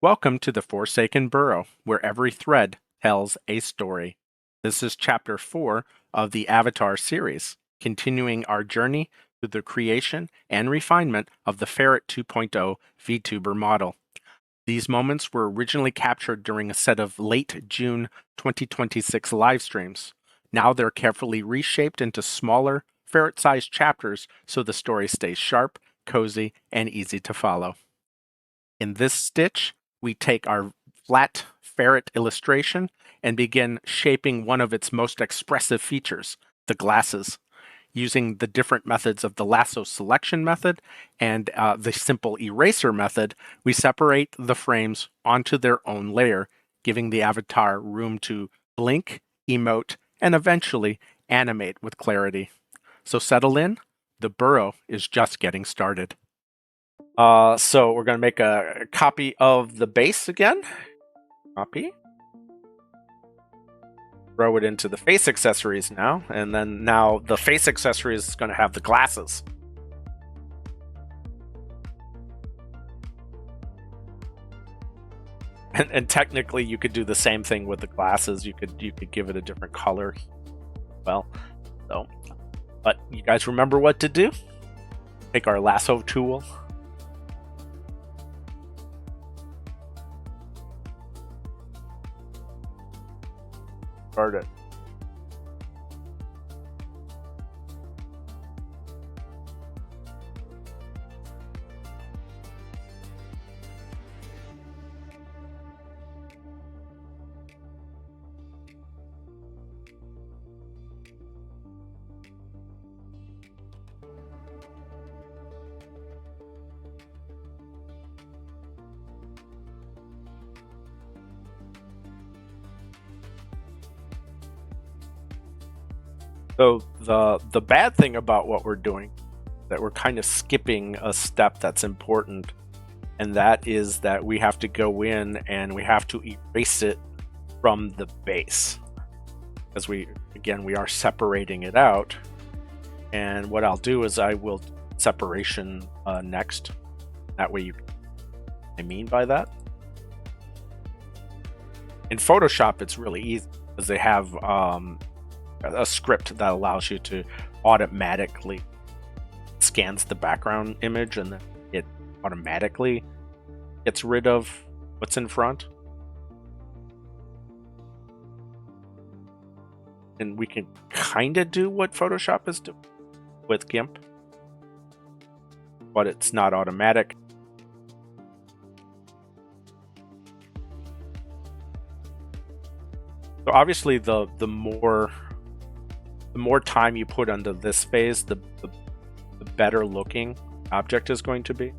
Welcome to the Forsaken Burrow, where every thread tells a story. This is Chapter 4 of the Avatar series, continuing our journey through the creation and refinement of the Ferret 2.0 VTuber model. These moments were originally captured during a set of late June 2026 live streams. Now they're carefully reshaped into smaller, ferret-sized chapters so the story stays sharp, cozy, and easy to follow. In this stitch, we take our flat ferret illustration and begin shaping one of its most expressive features, the glasses. Using the different methods of the Lasso selection method and the simple eraser method, we separate the frames onto their own layer, giving the avatar room to blink, emote, and eventually animate with clarity. So settle in, the burrow is just getting started. So we're going to make a copy of the base again. Copy. Throw it into the face accessories now. And then now the face accessories is going to have the glasses. And technically you could do the same thing with the glasses. You could give it a different color. Well, so, but you guys remember what to do? Take our lasso tool. Start it. So the bad thing about what we're doing is that we're kind of skipping a step that's important, and that is that we have to go in and we have to erase it from the base. Because we are separating it out. And what I'll do is I will separation next. That way I mean by that. In Photoshop, it's really easy because they have a script that allows you to automatically scans the background image and then it automatically gets rid of what's in front. And we can kind of do what Photoshop is doing with GIMP, but it's not automatic. So obviously the more time you put under this phase, the better looking object is going to be.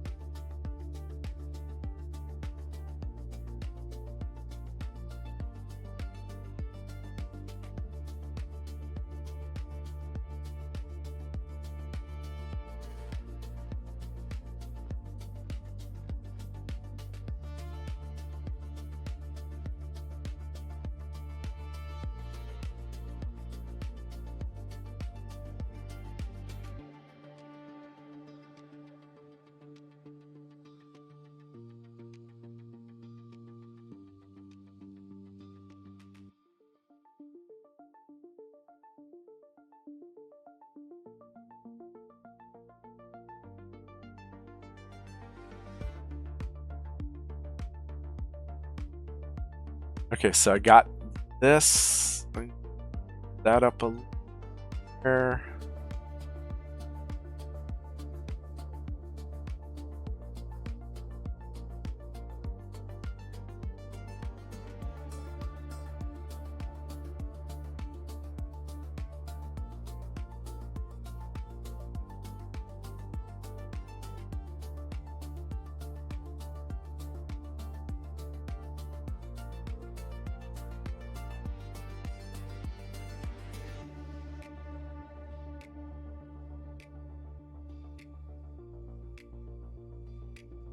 Okay, so I got this, that up a little there.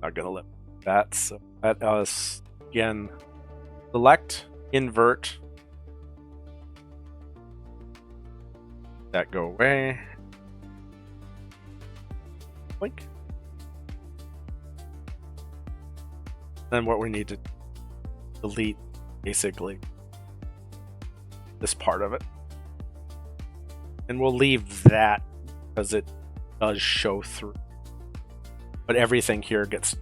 Not gonna let that, so let us again select, invert, that go away, blink, Then what we need to delete, basically, this part of it. And we'll leave that because it does show through. But everything here gets...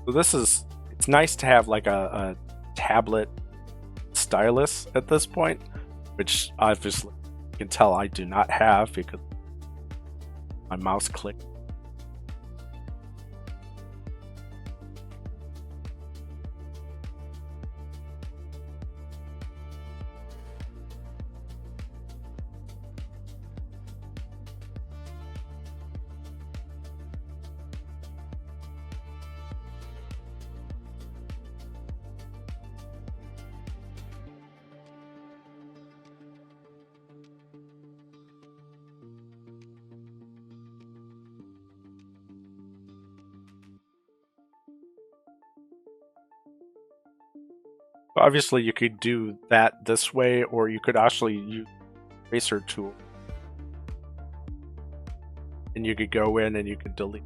So this is, it's nice to have like a tablet stylus at this point, which obviously you can tell I do not have because my mouse clicked. Obviously, you could do that this way, or you could actually use the eraser tool. And you could go in and you could delete.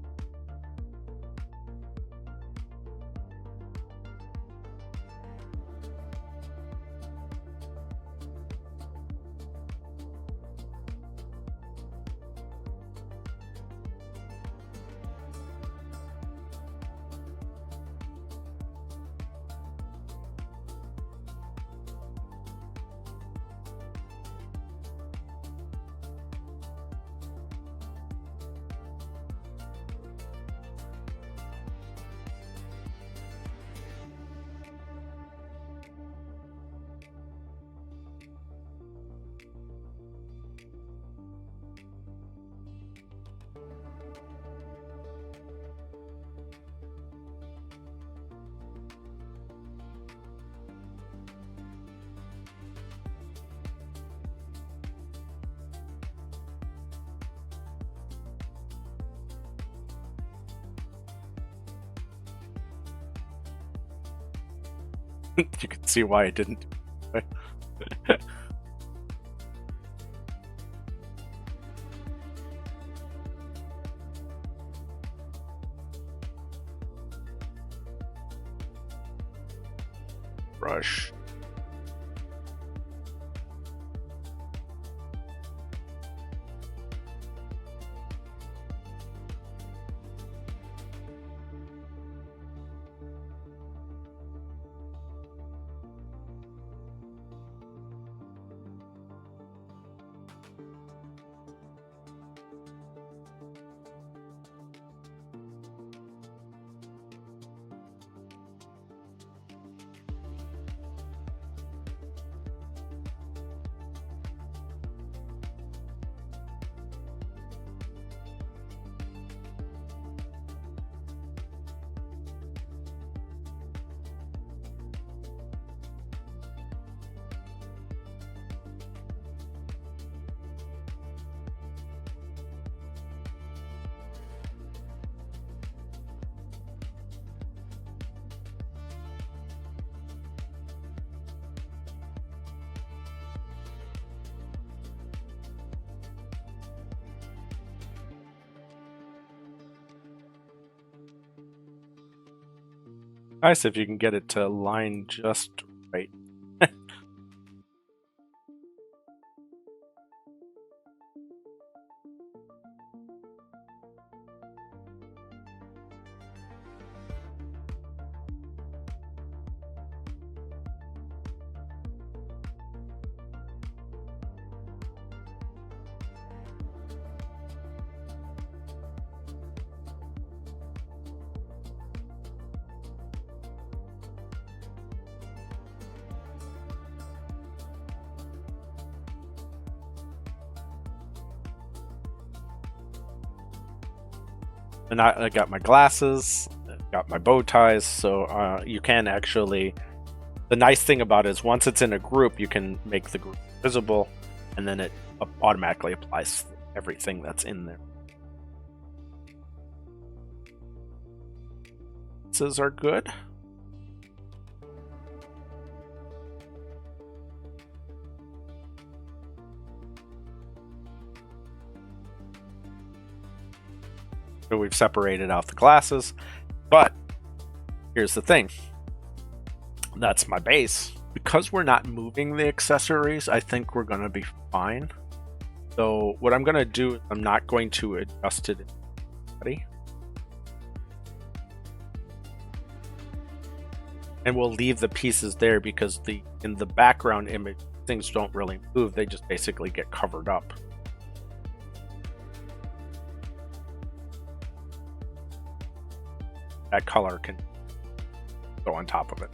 You can see why I didn't. Brush. Nice if you can get it to line just right. And I got my glasses, got my bow ties, so you can actually. The nice thing about it is once it's in a group, you can make the group visible, and then it automatically applies everything that's in there. These are good. So we've separated out the glasses, but here's the thing. That's my base. Because we're not moving the accessories, I think we're going to be fine. So what I'm going to do, I'm not going to adjust it. Ready? And we'll leave the pieces there because in the background image, things don't really move. They just basically get covered up. That color can go on top of it.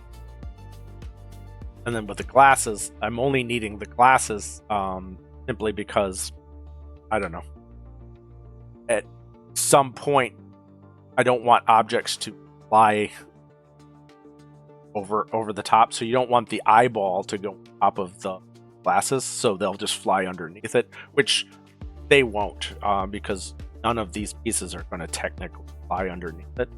And then with the glasses, I'm only needing the glasses simply because, I don't know, at some point, I don't want objects to fly over the top. So you don't want the eyeball to go on top of the glasses, so they'll just fly underneath it, which they won't because none of these pieces are going to technically fly underneath it.